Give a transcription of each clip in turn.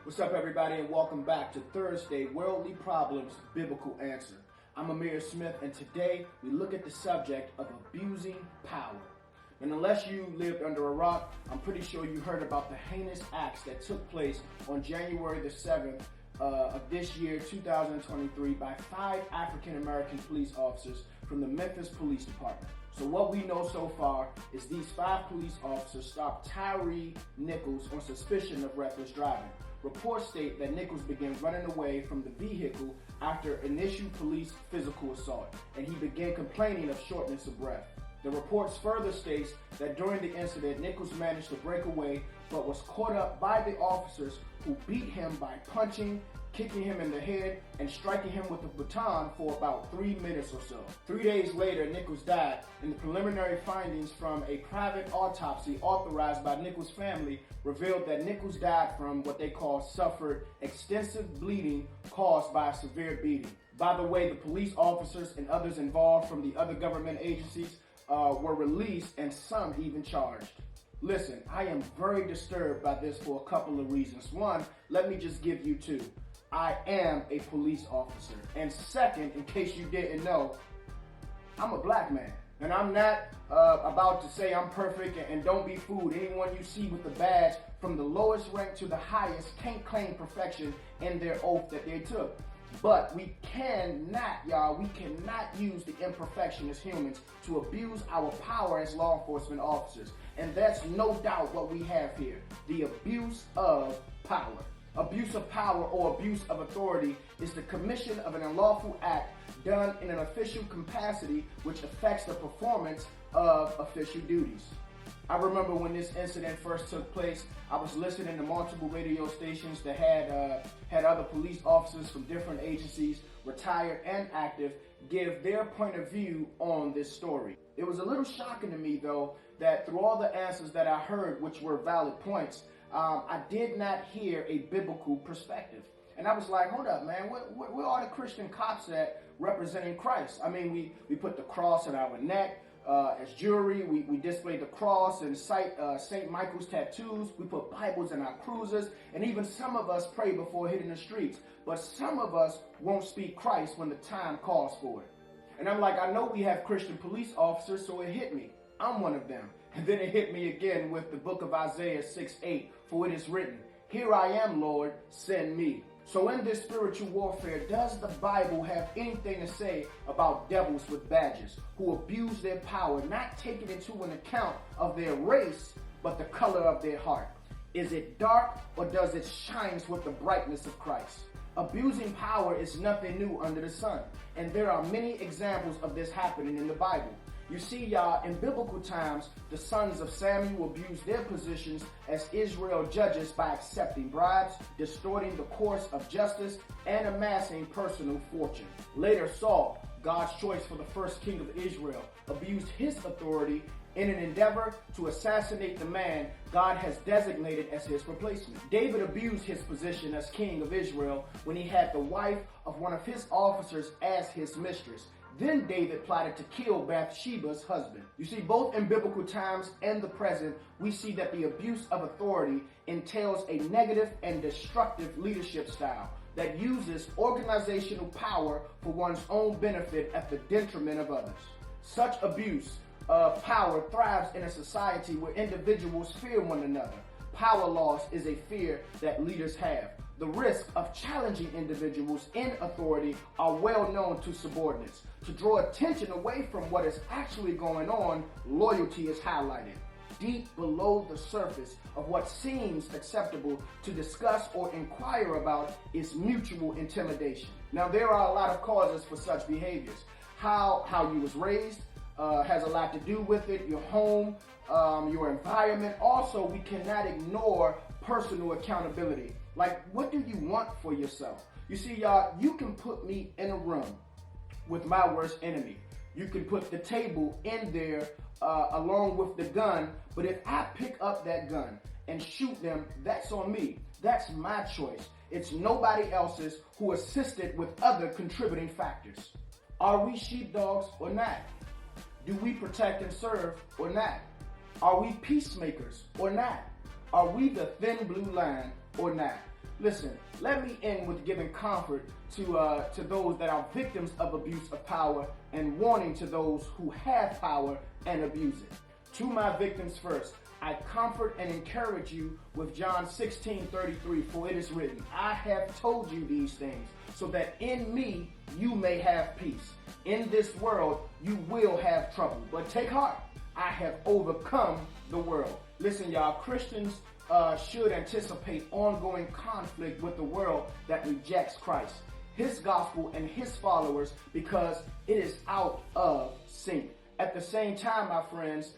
What's up, everybody, and welcome back to Thursday Worldly Problems Biblical Answer. I'm Amir Smith, and today we look at the subject of abusing power. And unless you lived under a rock, I'm pretty sure you heard about the heinous acts that took place on January the 7th of this year, 2023, by 5 African-American police officers from the Memphis Police Department. So what we know so far is these 5 police officers stopped Tyre Nichols on suspicion of reckless driving. Reports state that Nichols began running away from the vehicle after initial police physical assault, and he began complaining of shortness of breath. The reports further states that during the incident, Nichols managed to break away, but was caught up by the officers who beat him by punching, kicking him in the head, and striking him with a baton for about 3 minutes or so. 3 days later, Nichols died, and the preliminary findings from a private autopsy authorized by Nichols' family revealed that Nichols died from what they call suffered extensive bleeding caused by a severe beating. By the way, the police officers and others involved from the other government agencies were released, and some even charged. Listen, I am very disturbed by this for a couple of reasons. One, let me just give you 2. I am a police officer. And second, in case you didn't know, I'm a black man. And I'm not about to say I'm perfect, and don't be fooled. Anyone you see with the badge from the lowest rank to the highest can't claim perfection in their oath that they took. But we cannot use the imperfection as humans to abuse our power as law enforcement officers. And that's no doubt what we have here, the abuse of power. Abuse of power or abuse of authority is the commission of an unlawful act done in an official capacity which affects the performance of official duties. I remember when this incident first took place, I was listening to multiple radio stations that had other police officers from different agencies, retired and active, give their point of view on this story. It was a little shocking to me, though, that through all the answers that I heard, which were valid points, I did not hear a biblical perspective. And I was like, hold up, man, where are the Christian cops at representing Christ? I mean, we put the cross on our neck as jewelry. We display the cross and cite St. Michael's tattoos. We put Bibles in our cruisers. And even some of us pray before hitting the streets. But some of us won't speak Christ when the time calls for it. And I'm like, I know we have Christian police officers, so it hit me. I'm one of them. And then it hit me again with the book of Isaiah 6:8. For it is written, "Here I am, Lord, send me." So in this spiritual warfare, does the Bible have anything to say about devils with badges who abuse their power, not taking into an account of their race, but the color of their heart? Is it dark, or does it shine with the brightness of Christ? Abusing power is nothing new under the sun, and there are many examples of this happening in the Bible. You see, y'all, in biblical times, the sons of Samuel abused their positions as Israel judges by accepting bribes, distorting the course of justice, and amassing personal fortune. Later, Saul, God's choice for the first king of Israel, abused his authority in an endeavor to assassinate the man God has designated as his replacement. David abused his position as king of Israel when he had the wife of one of his officers as his mistress. Then David plotted to kill Bathsheba's husband. You see, both in biblical times and the present, we see that the abuse of authority entails a negative and destructive leadership style that uses organizational power for one's own benefit at the detriment of others. Such abuse of power thrives in a society where individuals fear one another. Power loss is a fear that leaders have. The risk of challenging individuals in authority are well known to subordinates. To draw attention away from what is actually going on, loyalty is highlighted. Deep below the surface of what seems acceptable to discuss or inquire about is mutual intimidation. Now, there are a lot of causes for such behaviors. How you was raised has a lot to do with it. Your home, your environment. Also, we cannot ignore personal accountability. Like, what do you want for yourself? You see, y'all, you can put me in a room with my worst enemy. You can put the table in there along with the gun, but if I pick up that gun and shoot them, that's on me. That's my choice. It's nobody else's who assisted with other contributing factors. Are we sheepdogs or not? Do we protect and serve or not? Are we peacemakers or not? Are we the thin blue line or not? Listen, let me end with giving comfort to those that are victims of abuse of power and warning to those who have power and abuse it. To my victims first, I comfort and encourage you with John 16:33, for it is written, I have told you these things, so that in me you may have peace. In this world you will have trouble, but take heart, I have overcome the world. Listen, y'all, Christians should anticipate ongoing conflict with the world that rejects Christ, his gospel, and his followers because it is out of sync. At the same time, my friends,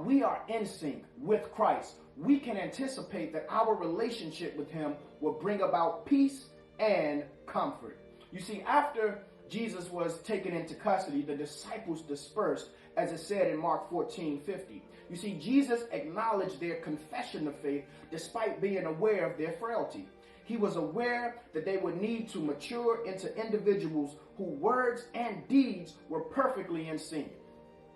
we are in sync with Christ. We can anticipate that our relationship with him will bring about peace and comfort. You see, after Jesus was taken into custody, the disciples dispersed, as it said in Mark 14:50. You see, Jesus acknowledged their confession of faith despite being aware of their frailty. He was aware that they would need to mature into individuals whose words and deeds were perfectly in sync,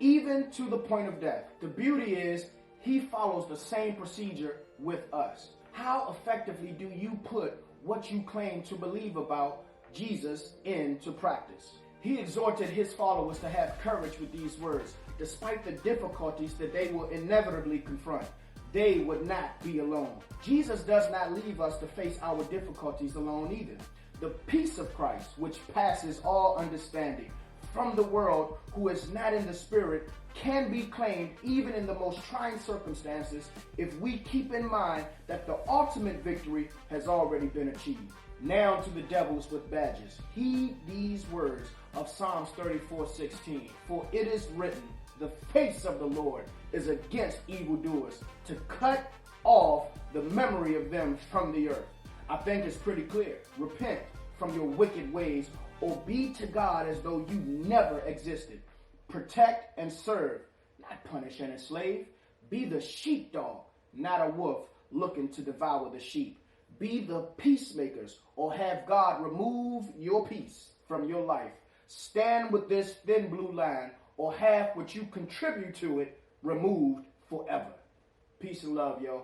even to the point of death. The beauty is, he follows the same procedure with us. How effectively do you put what you claim to believe about Jesus into practice? He exhorted his followers to have courage with these words. Despite the difficulties that they will inevitably confront, they would not be alone. Jesus does not leave us to face our difficulties alone either. The peace of Christ, which passes all understanding, from the world who is not in the spirit, can be claimed even in the most trying circumstances if we keep in mind that the ultimate victory has already been achieved. Now to the devils with badges. Heed these words of Psalms 34:16. For it is written, the face of the Lord is against evildoers, to cut off the memory of them from the earth. I think it's pretty clear. Repent from your wicked ways, or be to God as though you never existed. Protect and serve, not punish and enslave. Be the sheepdog, not a wolf looking to devour the sheep. Be the peacemakers, or have God remove your peace from your life. Stand with this thin blue line, or have what you contribute to it removed forever. Peace and love, yo.